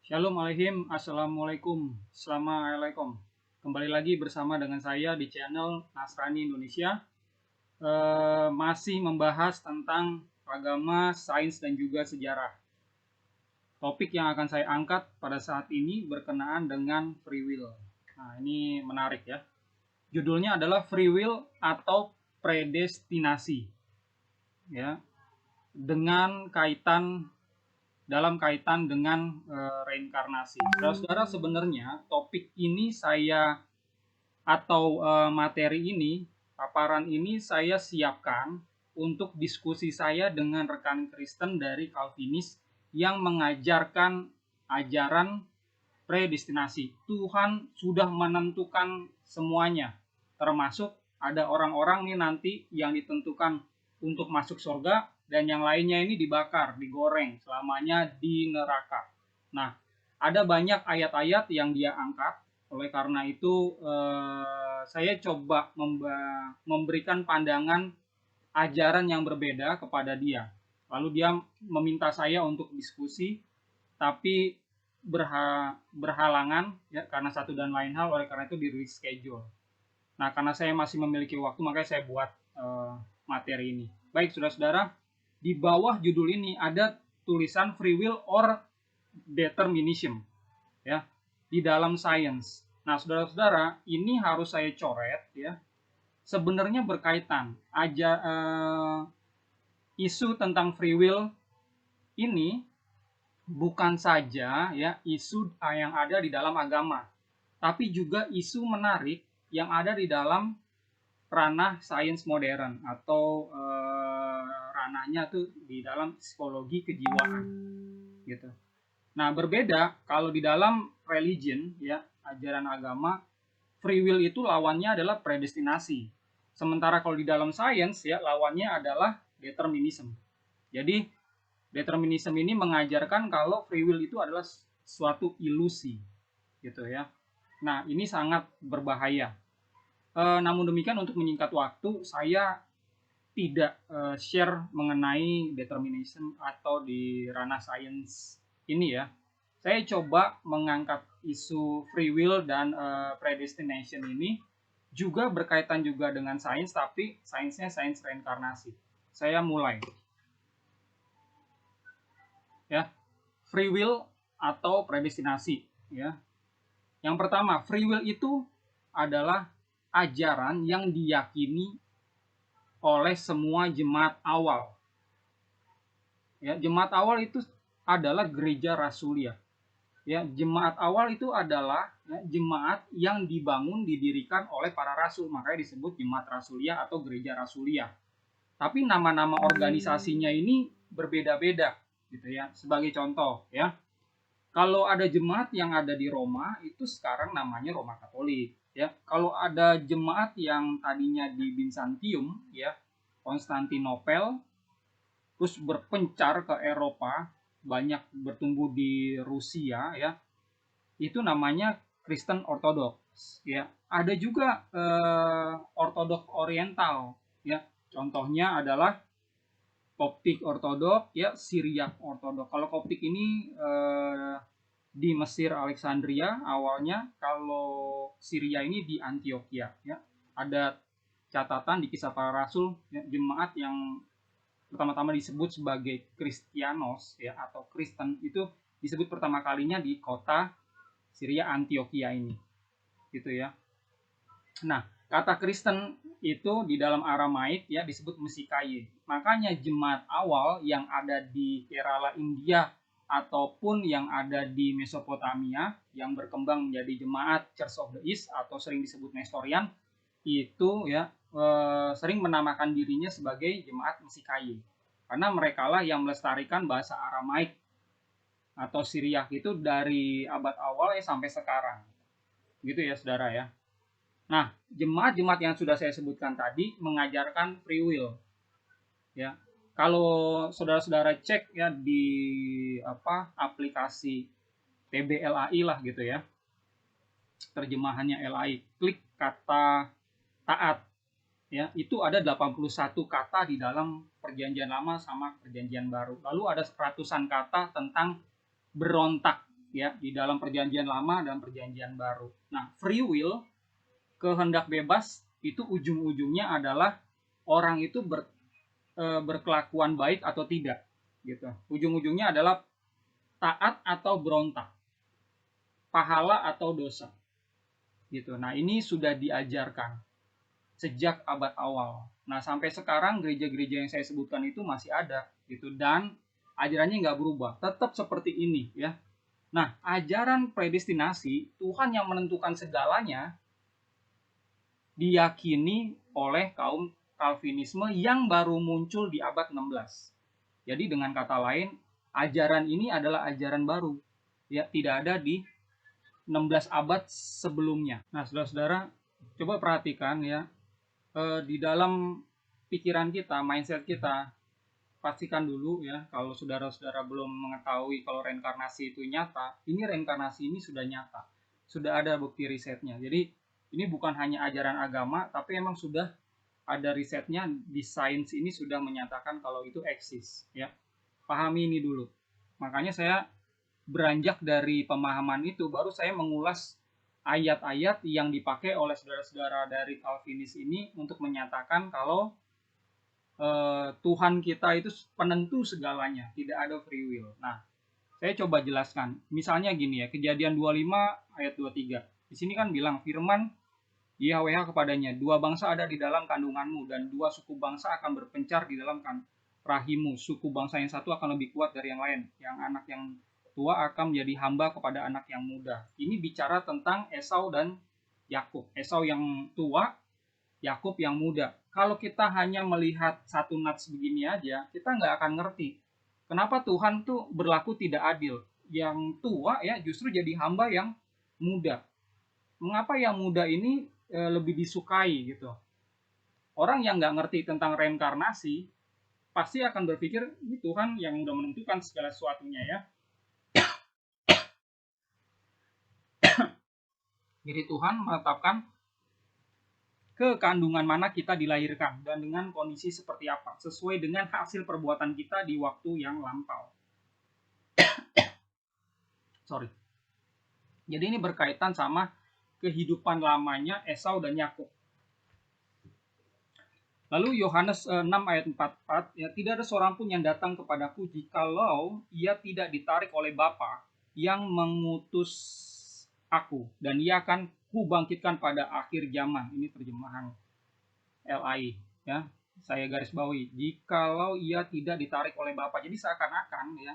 Shalom Aleihim, Assalamualaikum, Assalamualaikum. Kembali lagi bersama dengan saya di channel Nasrani Indonesia. Masih membahas tentang agama, sains, dan juga sejarah. Topik yang akan saya angkat pada saat ini berkenaan dengan free will. Nah, ini menarik ya. Judulnya adalah free will atau predestinasi. Ya, dengan dalam kaitan dengan reinkarnasi. Saudara-saudara, sebenarnya topik ini materi ini, paparan ini saya siapkan untuk diskusi saya dengan rekan Kristen dari Calvinis yang mengajarkan ajaran predestinasi. Tuhan sudah menentukan semuanya, termasuk ada orang-orang nih nanti yang ditentukan untuk masuk surga dan yang lainnya ini dibakar, digoreng selamanya di neraka. Nah, ada banyak ayat-ayat yang dia angkat. Oleh karena itu saya coba memberikan pandangan ajaran yang berbeda kepada dia. Lalu dia meminta saya untuk diskusi, tapi berhalangan ya karena satu dan lain hal. Oleh karena itu di reschedule. Nah, karena saya masih memiliki waktu, makanya saya buat materi ini. Baik, saudara-saudara, di bawah judul ini ada tulisan free will or determinism ya di dalam sains. Nah, saudara-saudara, ini harus saya coret ya. Sebenarnya berkaitan isu tentang free will ini bukan saja ya isu yang ada di dalam agama, tapi juga isu menarik yang ada di dalam ranah sains modern atau ranahnya tuh di dalam psikologi kejiwaan gitu. Nah, berbeda kalau di dalam religion ya, ajaran agama, free will itu lawannya adalah predestinasi. Sementara kalau di dalam sains ya, lawannya adalah determinism. Jadi, determinism ini mengajarkan kalau free will itu adalah suatu ilusi gitu ya. Nah, ini sangat berbahaya. Namun demikian, untuk menyingkat waktu, saya tidak share mengenai determinism atau di ranah sains ini ya. Saya coba mengangkat isu free will dan predestination ini juga berkaitan juga dengan sains, tapi sainsnya sains reinkarnasi. Saya mulai ya, free will atau predestinasi ya. Yang pertama, free will itu adalah ajaran yang diyakini oleh semua jemaat awal. Ya, jemaat awal itu adalah gereja rasulia. Ya, jemaat awal itu adalah ya, jemaat yang dibangun didirikan oleh para rasul, makanya disebut jemaat rasulia atau gereja rasulia. Tapi nama-nama organisasinya ini berbeda-beda gitu ya. Sebagai contoh ya, kalau ada jemaat yang ada di Roma itu sekarang namanya Roma Katolik ya. Kalau ada jemaat yang tadinya di Bizantium ya, Konstantinopel, terus berpencar ke Eropa, banyak bertumbuh di Rusia ya, itu namanya Kristen Ortodoks ya. Ada juga Ortodoks Oriental ya. Contohnya adalah Koptik Ortodok ya, Syriak Ortodok. Kalau Koptik ini di Mesir Alexandria awalnya, kalau Syria ini di Antioquia ya. Ada catatan di Kisah Para Rasul ya, jemaat yang pertama-tama disebut sebagai Kristianos ya atau Kristen itu disebut pertama kalinya di kota Syria Antioquia ini gitu ya. Nah, kata Kristen itu di dalam Aramaik ya disebut Mesikaye. Makanya jemaat awal yang ada di Kerala India ataupun yang ada di Mesopotamia yang berkembang menjadi jemaat Church of the East atau sering disebut Nestorian itu ya sering menamakan dirinya sebagai jemaat Mesikaye. Karena merekalah yang melestarikan bahasa Aramaik atau Syriak itu dari abad awal sampai sekarang. Gitu ya, Saudara ya. Nah, jemaat-jemaat yang sudah saya sebutkan tadi mengajarkan free will. Ya. Kalau saudara-saudara cek ya di aplikasi TBLAI lah gitu ya. Terjemahannya LAI, klik kata taat. Ya, itu ada 81 kata di dalam Perjanjian Lama sama Perjanjian Baru. Lalu ada ratusan kata tentang berontak ya di dalam perjanjian lama dan perjanjian baru. Nah, free will, kehendak bebas itu ujung-ujungnya adalah orang itu berkelakuan baik atau tidak gitu. Ujung-ujungnya adalah taat atau berontak, pahala atau dosa gitu. Nah, ini sudah diajarkan sejak abad awal. Nah, sampai sekarang gereja-gereja yang saya sebutkan itu masih ada gitu, dan ajarannya nggak berubah, tetap seperti ini ya. Nah, ajaran predestinasi, Tuhan yang menentukan segalanya, diyakini oleh kaum Calvinisme yang baru muncul di abad 16. Jadi dengan kata lain, ajaran ini adalah ajaran baru, ya, tidak ada di 16 abad sebelumnya. Nah, saudara-saudara, coba perhatikan ya, di dalam pikiran kita, mindset kita, pastikan dulu ya, kalau saudara-saudara belum mengetahui kalau reinkarnasi itu nyata, ini reinkarnasi ini sudah nyata, sudah ada bukti risetnya. Jadi ini bukan hanya ajaran agama, tapi emang sudah ada risetnya, di sains ini sudah menyatakan kalau itu eksis ya. Pahami ini dulu. Makanya saya beranjak dari pemahaman itu, baru saya mengulas ayat-ayat yang dipakai oleh saudara-saudara dari Calvinis ini untuk menyatakan kalau Tuhan kita itu penentu segalanya, tidak ada free will. Nah, saya coba jelaskan. Misalnya gini ya, Kejadian 25 ayat 23. Di sini kan bilang firman YHWH kepadanya, dua bangsa ada di dalam kandunganmu dan dua suku bangsa akan berpencar di dalam rahimmu. Suku bangsa yang satu akan lebih kuat dari yang lain. Yang anak yang tua akan menjadi hamba kepada anak yang muda. Ini bicara tentang Esau dan Yakub. Esau yang tua, Yakub yang muda. Kalau kita hanya melihat satu nats begini aja, kita nggak akan ngerti kenapa Tuhan tuh berlaku tidak adil. Yang tua ya justru jadi hamba yang muda. Mengapa yang muda ini lebih disukai gitu? Orang yang nggak ngerti tentang reinkarnasi pasti akan berpikir ini Tuhan yang udah menentukan segala sesuatunya ya. Jadi Tuhan menetapkan ke kandungan mana kita dilahirkan dan dengan kondisi seperti apa, sesuai dengan hasil perbuatan kita di waktu yang lampau. Sorry. Jadi ini berkaitan sama kehidupan lamanya Esau dan Yakub. Lalu Yohanes 6 ayat 44, ya, tidak ada seorang pun yang datang kepadaku jikalau ia tidak ditarik oleh Bapa yang mengutus aku, dan ia akan kubangkitkan pada akhir zaman. Ini terjemahan LAI ya. Saya garis bawahi, jikalau ia tidak ditarik oleh Bapa. Jadi seakan-akan ya,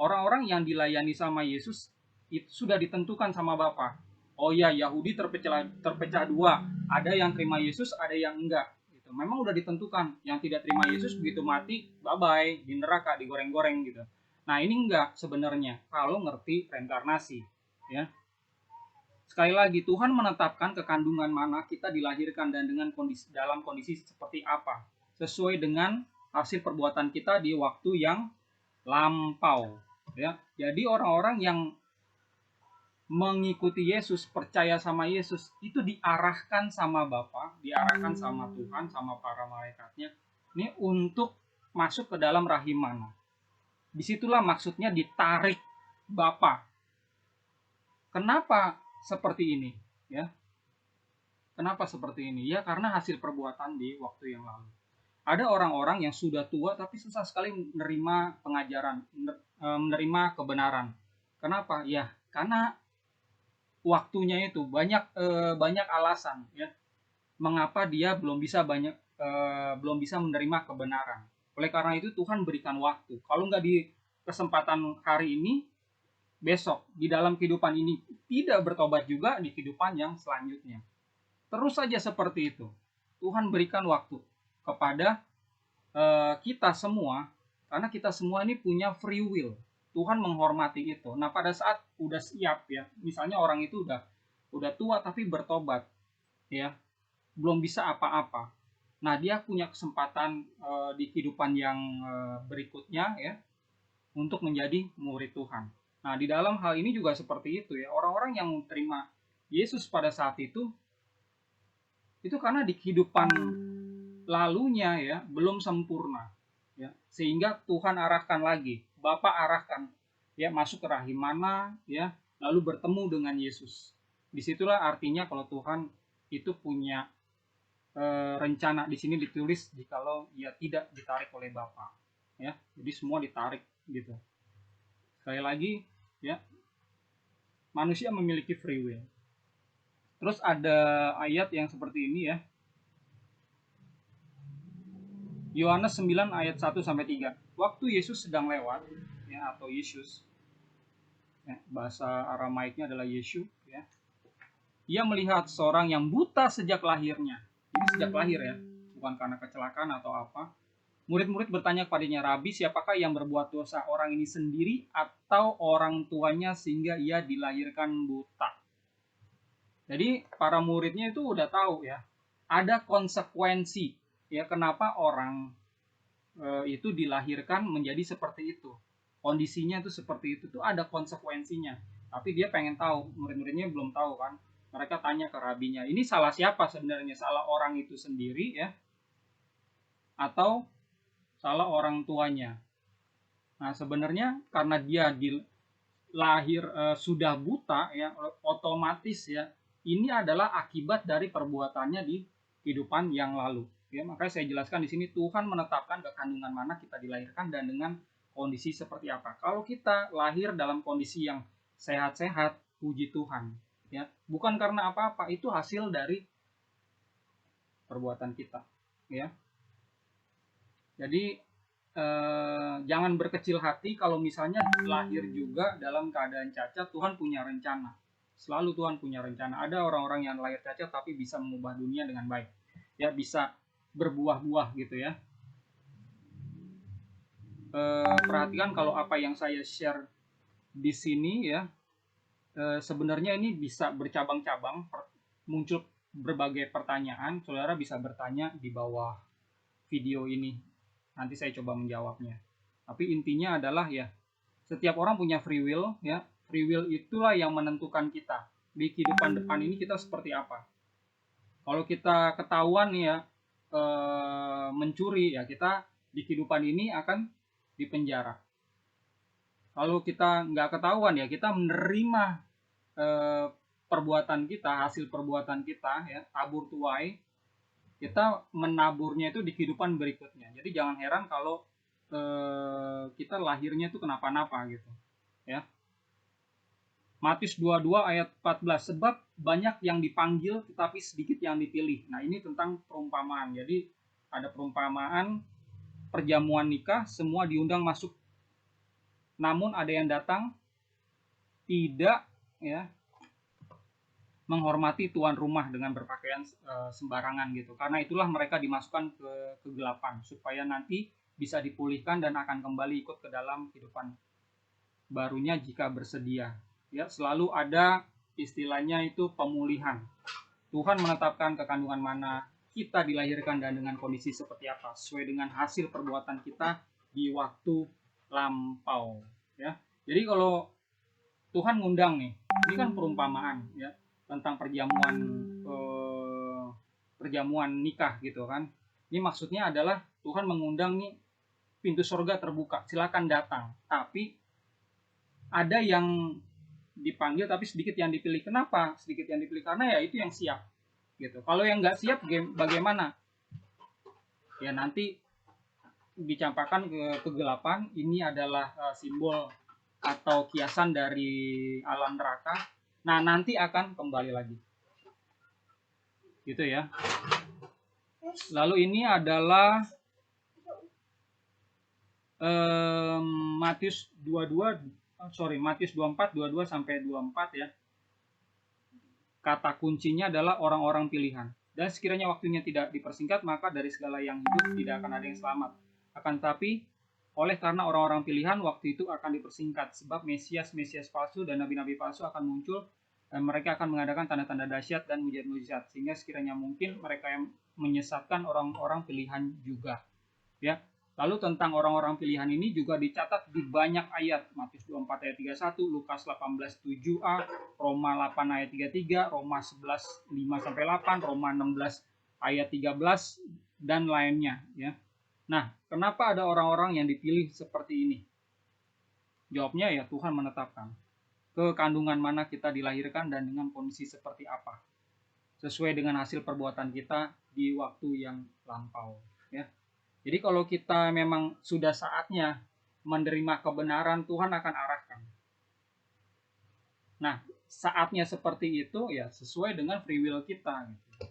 orang-orang yang dilayani sama Yesus itu sudah ditentukan sama Bapa. Oh ya, Yahudi terpecah dua, ada yang terima Yesus, ada yang enggak. Gitu. Memang udah ditentukan, yang tidak terima Yesus begitu mati, bye-bye, di neraka, digoreng-goreng gitu. Nah ini enggak sebenarnya, kalau ngerti reinkarnasi. Ya. Sekali lagi, Tuhan menetapkan ke kandungan mana kita dilahirkan dan dengan dalam kondisi seperti apa, sesuai dengan hasil perbuatan kita di waktu yang lampau. Ya, jadi orang-orang yang mengikuti Yesus, percaya sama Yesus, itu diarahkan sama Bapa, diarahkan sama Tuhan, sama para malaikatnya, ini untuk masuk ke dalam rahim mana. Disitulah maksudnya ditarik Bapa. Kenapa seperti ini? Ya, kenapa seperti ini? Ya, karena hasil perbuatan di waktu yang lalu. Ada orang-orang yang sudah tua tapi susah sekali menerima pengajaran, menerima kebenaran. Kenapa? Ya, karena waktunya itu banyak alasan ya mengapa dia belum bisa menerima kebenaran. Oleh karena itu Tuhan berikan waktu. Kalau nggak di kesempatan hari ini, besok di dalam kehidupan ini tidak bertobat juga di kehidupan yang selanjutnya. Terus saja seperti itu. Tuhan berikan waktu kepada kita semua, karena kita semua ini punya free will. Tuhan menghormati itu. Nah, pada saat udah siap ya, misalnya orang itu udah tua tapi bertobat, ya, belum bisa apa-apa. Nah, dia punya kesempatan di kehidupan yang berikutnya ya untuk menjadi murid Tuhan. Nah, di dalam hal ini juga seperti itu ya. Orang-orang yang terima Yesus pada saat itu karena di kehidupan lalunya ya belum sempurna ya, sehingga Tuhan arahkan lagi, Bapa arahkan ya, masuk ke rahim mana, ya, lalu bertemu dengan Yesus. Disitulah artinya kalau Tuhan itu punya rencana. Di sini ditulis jikalau ia tidak ditarik oleh Bapa, ya, jadi semua ditarik gitu. Sekali lagi, ya, manusia memiliki free will. Terus ada ayat yang seperti ini, ya, Yohanes 9 ayat 1 sampai 3. Waktu Yesus sedang lewat, ya, atau Yesus, ya, bahasa Aramaiknya adalah Yesus, ya. Ia melihat seorang yang buta sejak lahirnya. Jadi sejak lahir, ya, bukan karena kecelakaan atau apa. Murid-murid bertanya kepadanya, Rabi, siapakah yang berbuat dosa, orang ini sendiri atau orang tuanya sehingga ia dilahirkan buta? Jadi para muridnya itu udah tahu, ya, ada konsekuensi, ya, kenapa orang itu dilahirkan menjadi seperti itu. Kondisinya itu seperti itu tuh ada konsekuensinya. Tapi dia pengen tahu, murid-muridnya belum tahu kan. Mereka tanya ke rabinya, ini salah siapa sebenarnya? Salah orang itu sendiri, ya, atau salah orang tuanya? Nah, sebenarnya karena dia lahir sudah buta, ya, otomatis, ya, ini adalah akibat dari perbuatannya di kehidupan yang lalu. Ya, makanya saya jelaskan di sini Tuhan menetapkan ke kandungan mana kita dilahirkan dan dengan kondisi seperti apa. Kalau kita lahir dalam kondisi yang sehat-sehat, puji Tuhan, ya, bukan karena apa-apa, itu hasil dari perbuatan kita, ya. Jadi jangan berkecil hati kalau misalnya lahir juga dalam keadaan cacat. Tuhan punya rencana. Selalu Tuhan punya rencana. Ada orang-orang yang lahir cacat tapi bisa mengubah dunia dengan baik. Ya, bisa berbuah-buah gitu, ya. Perhatikan kalau apa yang saya share di sini, ya. Sebenarnya ini bisa bercabang-cabang, muncul berbagai pertanyaan. Saudara bisa bertanya di bawah video ini. Nanti saya coba menjawabnya. Tapi intinya adalah, ya, setiap orang punya free will, ya. Free will itulah yang menentukan kita di kehidupan depan ini kita seperti apa. Kalau kita ketahuan, ya, mencuri, ya, kita di kehidupan ini akan dipenjara. Kalau kita nggak ketahuan, ya, kita menerima perbuatan kita, hasil perbuatan kita, ya, tabur tuai, kita menaburnya itu di kehidupan berikutnya. Jadi jangan heran kalau kita lahirnya itu kenapa-napa gitu, ya. Matius 22 ayat 14, sebab banyak yang dipanggil tetapi sedikit yang dipilih. Nah, ini tentang perumpamaan. Jadi ada perumpamaan perjamuan nikah, semua diundang masuk. Namun ada yang datang tidak, ya, menghormati tuan rumah dengan berpakaian sembarangan gitu. Karena itulah mereka dimasukkan ke kegelapan supaya nanti bisa dipulihkan dan akan kembali ikut ke dalam kehidupan barunya jika bersedia. Ya, selalu ada istilahnya itu pemulihan. Tuhan menetapkan ke kandungan mana kita dilahirkan dan dengan kondisi seperti apa sesuai dengan hasil perbuatan kita di waktu lampau, ya. Jadi kalau Tuhan ngundang nih, ini kan perumpamaan, ya, tentang perjamuan nikah gitu kan. Ini maksudnya adalah Tuhan mengundang nih, pintu surga terbuka, silakan datang. Tapi ada yang dipanggil tapi sedikit yang dipilih. Kenapa sedikit yang dipilih? Karena ya itu yang siap gitu. Kalau yang nggak siap bagaimana? Ya nanti dicampakkan ke kegelapan. Ini adalah simbol atau kiasan dari alam neraka. Nah, nanti akan kembali lagi. Gitu, ya. Lalu ini adalah Matius 24, 22 sampai 24, ya. Kata kuncinya adalah orang-orang pilihan. Dan sekiranya waktunya tidak dipersingkat, maka dari segala yang hidup tidak akan ada yang selamat. Akan tetapi, oleh karena orang-orang pilihan, waktu itu akan dipersingkat. Sebab Mesias palsu dan nabi-nabi palsu akan muncul, dan mereka akan mengadakan tanda-tanda dahsyat dan mujizat-mujizat. Sehingga sekiranya mungkin mereka yang menyesatkan orang-orang pilihan juga. Ya. Lalu tentang orang-orang pilihan ini juga dicatat di banyak ayat. Matius 24 ayat 31, Lukas 18 7a, Roma 8 ayat 33, Roma 11 5 sampai 8, Roma 16 ayat 13 dan lainnya, ya. Nah, kenapa ada orang-orang yang dipilih seperti ini? Jawabnya ya Tuhan menetapkan. Ke kandungan mana kita dilahirkan dan dengan kondisi seperti apa. Sesuai dengan hasil perbuatan kita di waktu yang lampau. Ya. Jadi kalau kita memang sudah saatnya menerima kebenaran, Tuhan akan arahkan. Nah, saatnya seperti itu ya sesuai dengan free will kita. Gitu.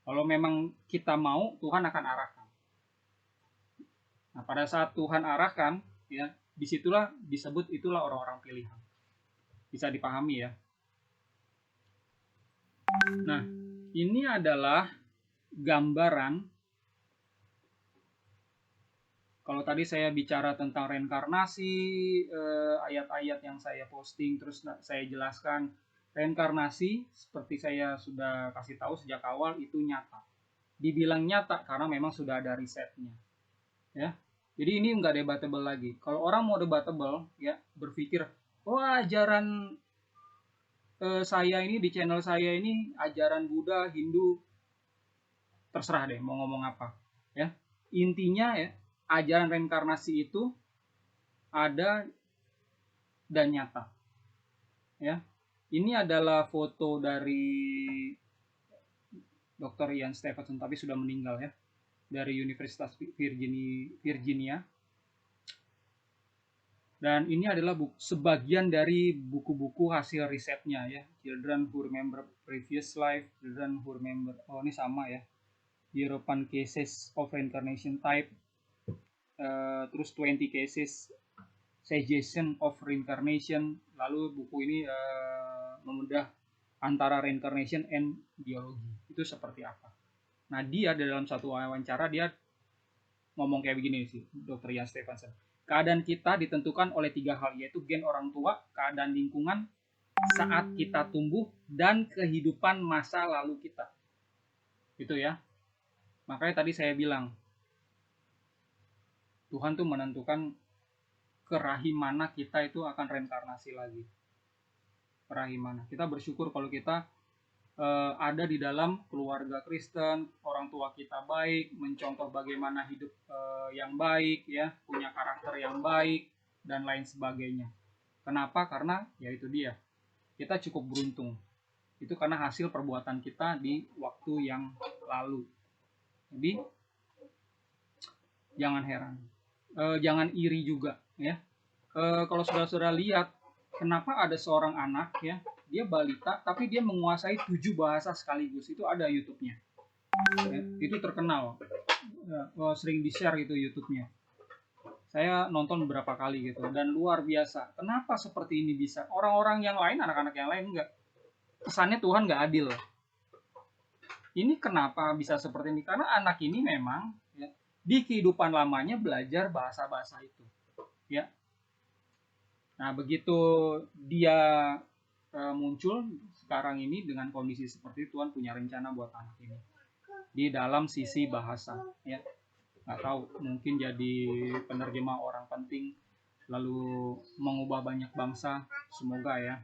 Kalau memang kita mau, Tuhan akan arahkan. Nah, pada saat Tuhan arahkan, ya disitulah disebut itulah orang-orang pilihan. Bisa dipahami ya. Nah, ini adalah gambaran. Kalau tadi saya bicara tentang reinkarnasi, ayat-ayat yang saya posting, terus saya jelaskan, reinkarnasi seperti saya sudah kasih tahu sejak awal itu nyata. Dibilang nyata karena memang sudah ada risetnya. Ya, jadi ini nggak debatable lagi. Kalau orang mau debatable, ya berpikir, oh ajaran saya ini di channel saya ini ajaran Buddha, Hindu, terserah deh mau ngomong apa. Ya, intinya ya ajaran reinkarnasi itu ada dan nyata. Ya, ini adalah foto dari Dr. Ian Stevenson, tapi sudah meninggal ya, dari Universitas Virginia. Dan ini adalah sebagian dari buku-buku hasil risetnya ya. Children Who Remember Previous Life, Children Who Remember, oh ini sama ya, European Cases of Reincarnation Type, terus 20 Cases Suggestion of Reincarnation. Lalu buku ini membedah antara reincarnation and biologi itu seperti apa. Nah dia dalam satu wawancara dia ngomong kayak begini sih, Dr. Ian Stevenson. Keadaan kita ditentukan oleh 3 hal, yaitu gen orang tua, keadaan lingkungan, saat kita tumbuh, dan kehidupan masa lalu kita. Itu ya. Makanya tadi saya bilang, Tuhan tuh menentukan ke rahim mana kita itu akan reinkarnasi lagi. Ke rahim mana. Kita bersyukur kalau kita ada di dalam keluarga Kristen, orang tua kita baik, mencontoh bagaimana hidup yang baik, ya, punya karakter yang baik, dan lain sebagainya. Kenapa? Karena ya itu dia, kita cukup beruntung. Itu karena hasil perbuatan kita di waktu yang lalu. Jadi jangan heran, jangan iri juga, ya. Kalau saudara-saudara lihat, kenapa ada seorang anak ya, dia balita tapi dia menguasai 7 bahasa sekaligus. Itu ada YouTube-nya ya, itu terkenal ya, sering di-share gitu YouTube-nya. Saya nonton beberapa kali gitu dan luar biasa. Kenapa seperti ini bisa? Orang-orang yang lain, anak-anak yang lain enggak. Kesannya Tuhan nggak adil. Ini kenapa bisa seperti ini? Karena anak ini memang ya, di kehidupan lamanya belajar bahasa-bahasa itu ya. Nah begitu dia muncul sekarang ini dengan kondisi seperti itu, Tuhan punya rencana buat anak ini di dalam sisi bahasa ya. Nggak tahu, mungkin jadi penerjemah orang penting lalu mengubah banyak bangsa, semoga ya.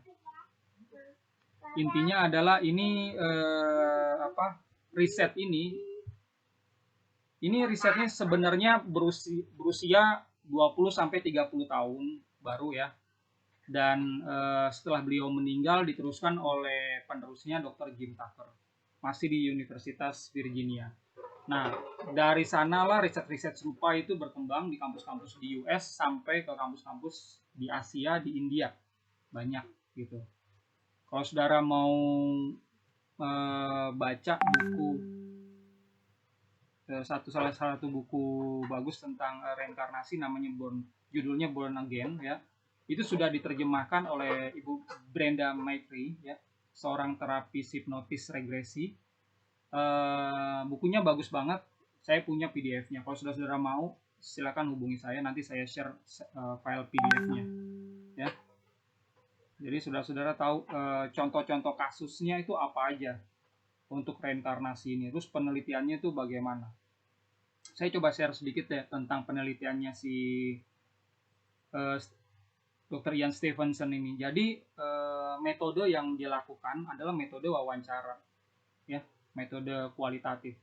Intinya adalah ini riset ini risetnya sebenarnya berusia 20 sampai 30 tahun baru ya. Dan setelah beliau meninggal diteruskan oleh penerusnya Dr. Jim Tucker, masih di Universitas Virginia. Nah dari sanalah riset-riset serupa itu berkembang di kampus-kampus di US sampai ke kampus-kampus di Asia, di India, banyak gitu. Kalau saudara mau baca buku salah satu buku bagus tentang reinkarnasi, namanya judulnya Born Again ya. Itu sudah diterjemahkan oleh Ibu Brenda Mayfrey ya, seorang terapis hipnotis regresi. Bukunya bagus banget. Saya punya PDF-nya. Kalau saudara-saudara mau, silakan hubungi saya, nanti saya share file PDF-nya ya. Jadi saudara-saudara tahu contoh-contoh kasusnya itu apa aja untuk reinkarnasi ini. Terus penelitiannya itu bagaimana. Saya coba share sedikit ya tentang penelitiannya si Dr. Ian Stevenson ini. Jadi metode yang dilakukan adalah metode wawancara, ya, metode kualitatif.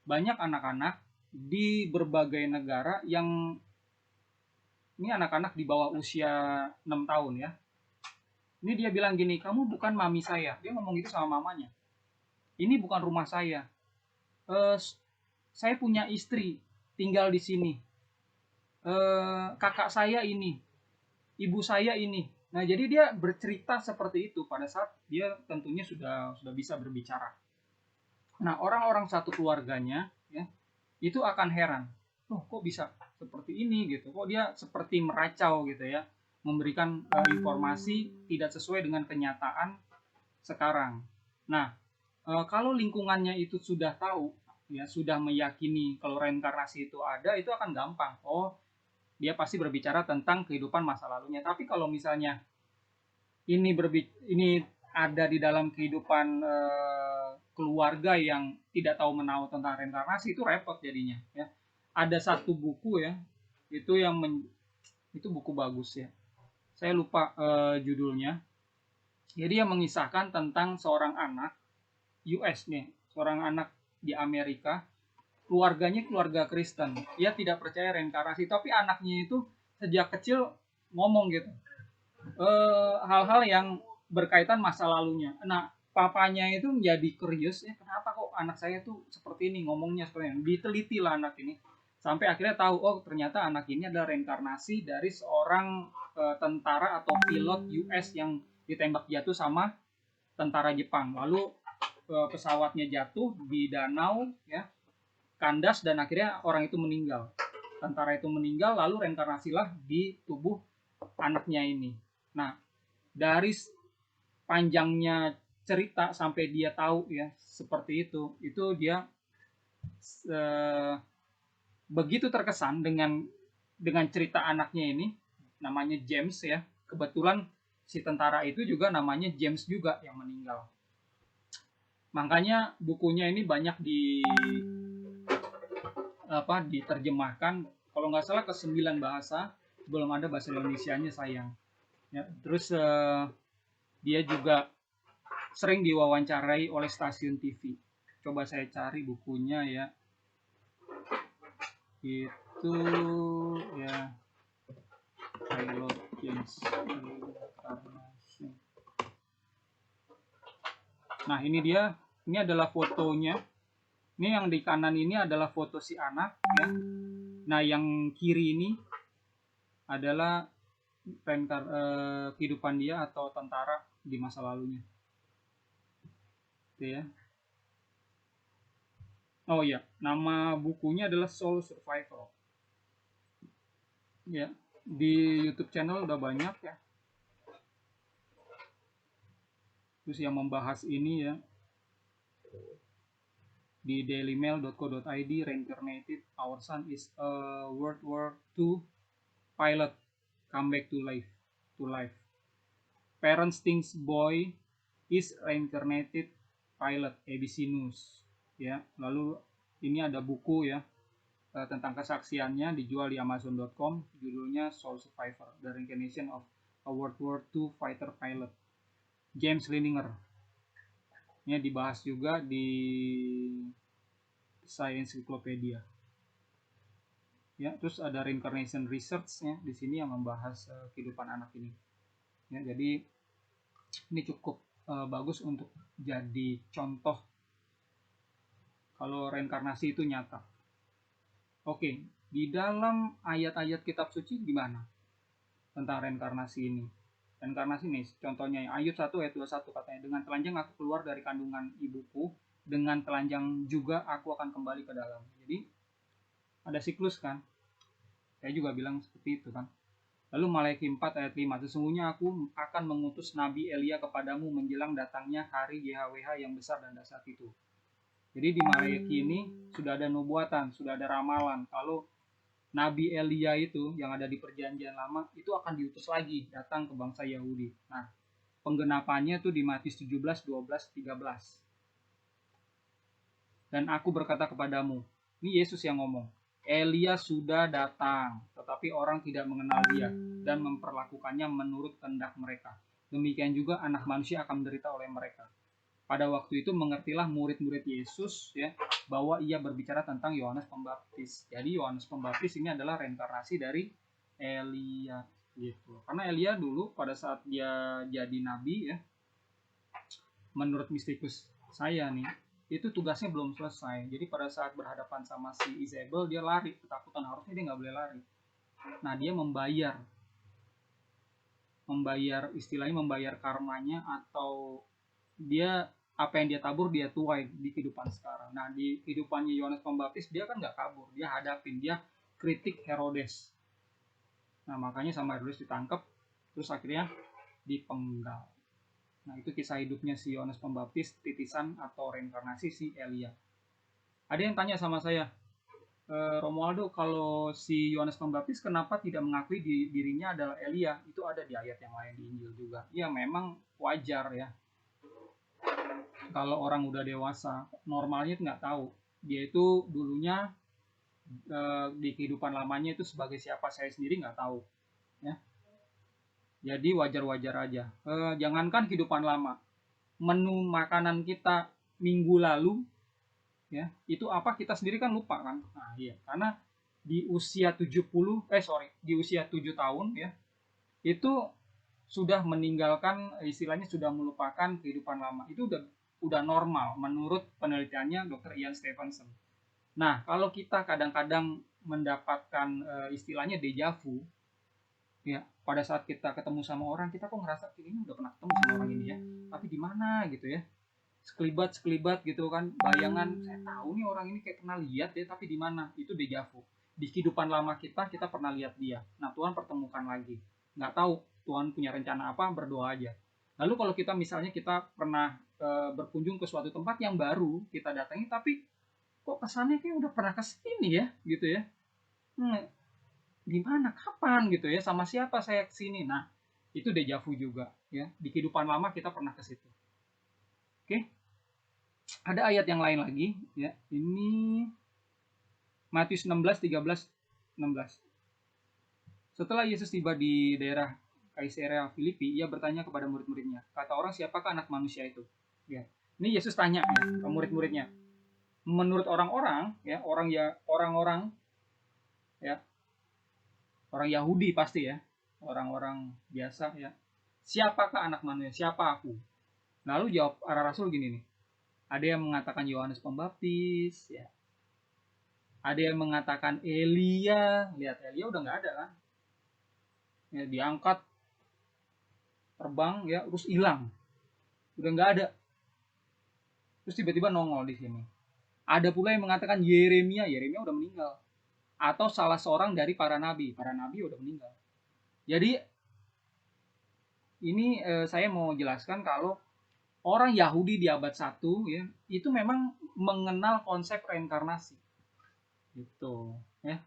Banyak anak-anak di berbagai negara yang Ini anak-anak di bawah usia 6 tahun ya. Ini dia bilang gini, kamu bukan mami saya. Dia ngomong gitu sama mamanya. Ini bukan rumah saya. Eh, saya punya istri tinggal di sini. Kakak saya ini, ibu saya ini. Nah, jadi dia bercerita seperti itu pada saat dia tentunya sudah bisa berbicara. Nah, orang-orang satu keluarganya ya, itu akan heran. Loh, kok bisa seperti ini gitu? Kok dia seperti meracau gitu ya, memberikan informasi tidak sesuai dengan kenyataan sekarang. Nah, kalau lingkungannya itu sudah tahu ya, sudah meyakini kalau reinkarnasi itu ada, itu akan gampang. Oh, dia pasti berbicara tentang kehidupan masa lalunya. Tapi kalau misalnya ini ada di dalam kehidupan keluarga yang tidak tahu menahu tentang reinkarnasi, itu repot jadinya ya. Ada satu buku ya, itu itu buku bagus ya. Saya lupa judulnya. Jadi yang mengisahkan tentang seorang anak US nih, seorang anak di Amerika, keluarganya keluarga Kristen. Dia tidak percaya reinkarnasi, tapi anaknya itu sejak kecil ngomong gitu. Hal-hal yang berkaitan masa lalunya. Nah, papanya itu menjadi curious ya, kenapa kok anak saya tuh seperti ini, ngomongnya seperti ini. Diteliti lah anak ini. Sampai akhirnya tahu, oh ternyata anak ini adalah reinkarnasi dari seorang tentara atau pilot US yang ditembak jatuh sama tentara Jepang. Lalu pesawatnya jatuh di danau ya, kandas dan akhirnya orang itu meninggal. Tentara itu meninggal, lalu reinkarnasilah di tubuh anaknya ini. Nah, dari panjangnya cerita sampai dia tahu ya seperti itu dia begitu terkesan dengan cerita anaknya ini, namanya James ya. Kebetulan si tentara itu juga namanya James juga yang meninggal. Makanya bukunya ini banyak diterjemahkan, kalau nggak salah ke 9 bahasa, belum ada bahasa Indonesianya sayang ya. Terus dia juga sering diwawancarai oleh stasiun TV. Coba saya cari bukunya ya, itu ya, Pilot James. Nah ini dia, ini adalah fotonya. Ini yang di kanan ini adalah foto si anak ya. Nah yang kiri ini adalah kehidupan dia atau tentara di masa lalunya. Oke ya. Oh iya, nama bukunya adalah Soul Survival. Ya, di YouTube channel udah banyak ya. Terus yang membahas ini ya, di dailymail.co.id, reincarnated our son is a World War II pilot come back to life. Parents thinks boy is reincarnated pilot, ABC News ya. Lalu ini ada buku ya tentang kesaksiannya, dijual di amazon.com, judulnya Soul Survivor, The Reincarnation of a World War II Fighter Pilot, James Lininger. Ini dibahas juga di Science Encyclopedia. Ya, terus ada reincarnation research ya di sini yang membahas kehidupan anak ini. Ya, jadi ini cukup bagus untuk jadi contoh kalau reinkarnasi itu nyata. Oke, di dalam ayat-ayat kitab suci gimana tentang reinkarnasi ini? Reinkarnasi nih, contohnya Ayub 1 ayat 21 katanya, dengan telanjang aku keluar dari kandungan ibuku, dengan telanjang juga aku akan kembali ke dalam. Jadi ada siklus kan, saya juga bilang seperti itu kan. Lalu Malaiki 4 ayat 5, sesungguhnya aku akan mengutus Nabi Elia kepadamu menjelang datangnya hari YHWH yang besar dan dahsyat itu. Jadi di Malaiki ini sudah ada nubuatan, sudah ada ramalan kalau Nabi Elia itu yang ada di perjanjian lama itu akan diutus lagi datang ke bangsa Yahudi. Nah, penggenapannya tuh di Matius 17, 12, 13. Dan aku berkata kepadamu, ini Yesus yang ngomong, Elia sudah datang, tetapi orang tidak mengenal dia dan memperlakukannya menurut kehendak mereka. Demikian juga anak manusia akan menderita oleh mereka. Pada waktu itu mengertilah murid-murid Yesus ya bahwa ia berbicara tentang Yohanes Pembaptis. Jadi Yohanes Pembaptis ini adalah reinkarnasi dari Elia gitu. Karena Elia dulu pada saat dia jadi nabi ya, menurut mistikus saya nih, itu tugasnya belum selesai. Jadi pada saat berhadapan sama si Isabel, dia lari ketakutan, harusnya dia nggak boleh lari. Nah, dia istilahnya membayar karmanya, atau dia apa yang dia tabur dia tuai di kehidupan sekarang. Nah, di kehidupannya Yohanes Pembaptis dia kan nggak kabur, dia hadapin, dia kritik Herodes. Nah, makanya sama Herodes ditangkap, terus akhirnya dipenggal. Nah, itu kisah hidupnya si Yohanes Pembaptis, titisan atau reinkarnasi si Elia. Ada yang tanya sama saya, Romualdo, kalau si Yohanes Pembaptis kenapa tidak mengakui dirinya adalah Elia? Itu ada di ayat yang lain di Injil juga. Ya, memang wajar ya. Kalau orang udah dewasa, normalnya itu nggak tahu. Dia itu dulunya di kehidupan lamanya itu sebagai siapa, saya sendiri nggak tahu. Ya. Jadi wajar-wajar aja. Jangankan kehidupan lama, menu makanan kita minggu lalu, ya itu apa kita sendiri kan lupa kan. Nah iya, karena di usia 7 tahun ya, itu sudah meninggalkan, istilahnya sudah melupakan kehidupan lama. Itu udah normal menurut penelitiannya Dr. Ian Stevenson. Nah, kalau kita kadang-kadang mendapatkan istilahnya dejavu, ya pada saat kita ketemu sama orang, kita kok ngerasa ini udah pernah ketemu sama orang ini ya, tapi di mana gitu ya, sekelibat gitu kan, bayangan, saya tahu nih orang ini kayak pernah lihat ya, tapi di mana, itu dejavu. Di kehidupan lama kita pernah lihat dia. Nah, Tuhan pertemukan lagi, nggak tahu Tuhan punya rencana apa, berdoa aja. Lalu kalau kita misalnya kita pernah berkunjung ke suatu tempat yang baru kita datangi, tapi kok kesannya kayak udah pernah kesini ya gitu ya, gimana, kapan gitu ya, sama siapa saya kesini. Nah, itu dejavu juga ya, di kehidupan lama kita pernah ke situ. Oke, ada ayat yang lain lagi ya, ini Matius 16, 13, 16. Setelah Yesus tiba di daerah Kaisarea Filipi, ia bertanya kepada murid-muridnya, kata orang, siapakah anak manusia itu? Ya, ini Yesus tanya ya ke murid-muridnya, menurut orang-orang ya, orang-orang ya, orang Yahudi pasti ya, orang-orang biasa ya, siapakah anak manusia, siapa aku? Lalu jawab para rasul gini nih, ada yang mengatakan Yohanes Pembaptis ya, ada yang mengatakan Elia. Lihat, Elia udah nggak ada kan ya, diangkat terbang ya, terus hilang, udah nggak ada, terus tiba-tiba nongol di sini. Ada pula yang mengatakan Yeremia udah meninggal, atau salah seorang dari para nabi udah meninggal. Jadi ini saya mau jelaskan kalau orang Yahudi di abad 1 ya, itu memang mengenal konsep reinkarnasi. Gitu ya.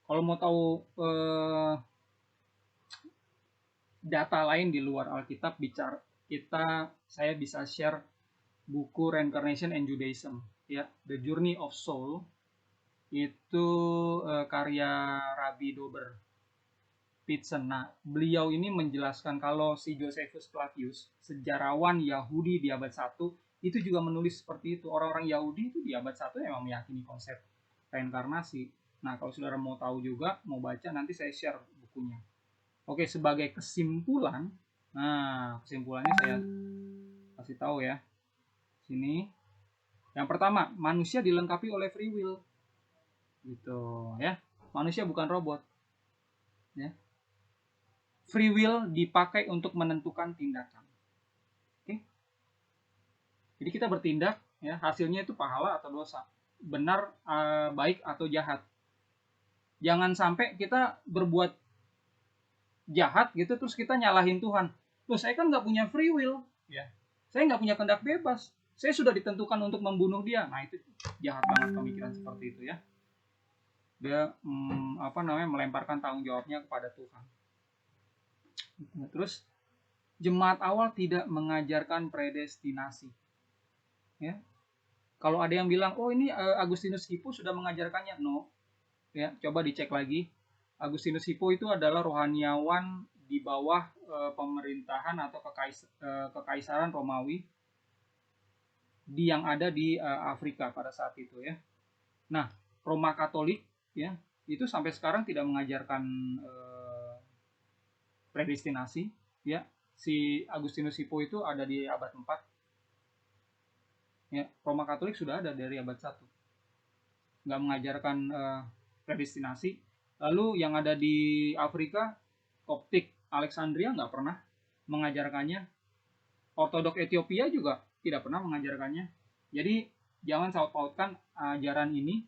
Kalau mau tahu data lain di luar Alkitab, saya bisa share buku Reincarnation and Judaism ya, The Journey of Soul. Itu karya Rabbi Dober Pitzen. Nah, beliau ini menjelaskan kalau si Josephus Flavius, sejarawan Yahudi di abad 1, itu juga menulis seperti itu. Orang-orang Yahudi itu di abad 1 memang meyakini konsep reinkarnasi. Nah, kalau saudara mau tahu juga, mau baca, nanti saya share bukunya. Oke, sebagai kesimpulan, nah kesimpulannya saya kasih tahu ya. Sini. Yang pertama, manusia dilengkapi oleh free will. Gitu ya. Manusia bukan robot. Ya. Free will dipakai untuk menentukan tindakan. Oke. Jadi kita bertindak ya, hasilnya itu pahala atau dosa, benar, baik atau jahat. Jangan sampai kita berbuat jahat gitu terus kita nyalahin Tuhan. Loh, saya kan nggak punya free will ya. Saya nggak punya kehendak bebas. Saya sudah ditentukan untuk membunuh dia. Nah, itu jahat banget pemikiran seperti itu ya. Dia melemparkan tanggung jawabnya kepada Tuhan. Terus jemaat awal tidak mengajarkan predestinasi. Ya. Kalau ada yang bilang, oh ini Agustinus Hippo sudah mengajarkannya, no. Ya, coba dicek lagi. Agustinus Hippo itu adalah rohaniawan di bawah pemerintahan atau kekaisaran Romawi yang ada di Afrika pada saat itu ya. Nah, Roma Katolik ya, itu sampai sekarang tidak mengajarkan predestinasi, ya. Si Agustinus Hippo itu ada di abad 4. Ya, Roma Katolik sudah ada dari abad 1. Nggak mengajarkan predestinasi. Lalu yang ada di Afrika, Koptik Alexandria nggak pernah mengajarkannya. Ortodok Ethiopia juga tidak pernah mengajarkannya. Jadi jangan saut-pautkan ajaran ini,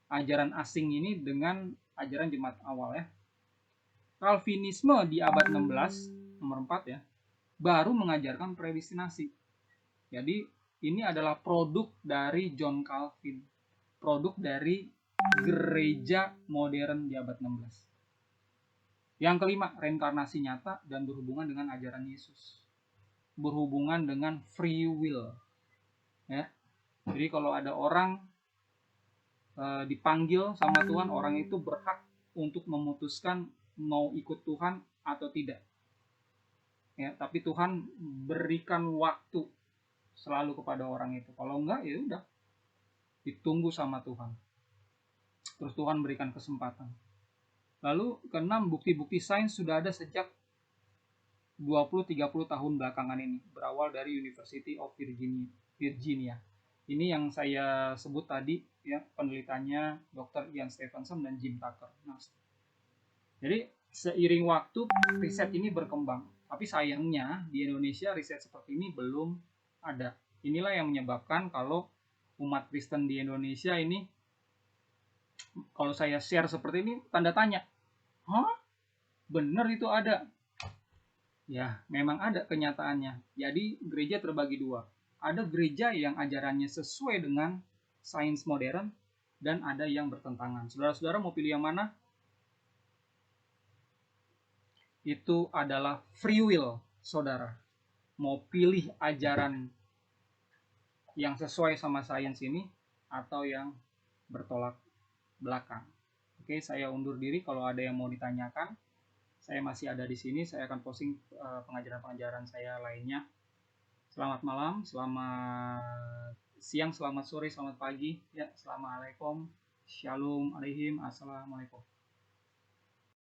ajaran asing ini dengan ajaran jemaat awal ya. Calvinisme di abad 16, nomor 4 ya, baru mengajarkan predestinasi. Jadi ini adalah produk dari John Calvin, produk dari gereja modern di abad 16. Yang kelima, reinkarnasi nyata dan berhubungan dengan ajaran Yesus, berhubungan dengan free will ya. Jadi kalau ada orang dipanggil sama Tuhan, orang itu berhak untuk memutuskan mau ikut Tuhan atau tidak ya. Tapi Tuhan berikan waktu selalu kepada orang itu. Kalau enggak ya udah ditunggu sama Tuhan, terus Tuhan berikan kesempatan. Lalu keenam, bukti-bukti sains sudah ada sejak 20-30 tahun belakangan ini, berawal dari University of Virginia. Ini yang saya sebut tadi ya, penelitiannya Dr. Ian Stevenson dan Jim Tucker. Nah, jadi seiring waktu riset ini berkembang, tapi sayangnya di Indonesia riset seperti ini belum ada. Inilah yang menyebabkan kalau umat Kristen di Indonesia ini, kalau saya share seperti ini, tanda tanya. Hah? Bener itu ada? Ya, memang ada kenyataannya. Jadi gereja terbagi dua. Ada gereja yang ajarannya sesuai dengan sains modern, dan ada yang bertentangan. Saudara-saudara mau pilih yang mana? Itu adalah free will, saudara. Mau pilih ajaran yang sesuai sama sains ini atau yang bertolak belakang. Oke, saya undur diri. Kalau ada yang mau ditanyakan, saya masih ada di sini. Saya akan posting pengajaran-pengajaran saya lainnya. Selamat malam, selamat siang, selamat sore, selamat pagi. Ya, assalamualaikum, shalom, alaihim, assalamualaikum.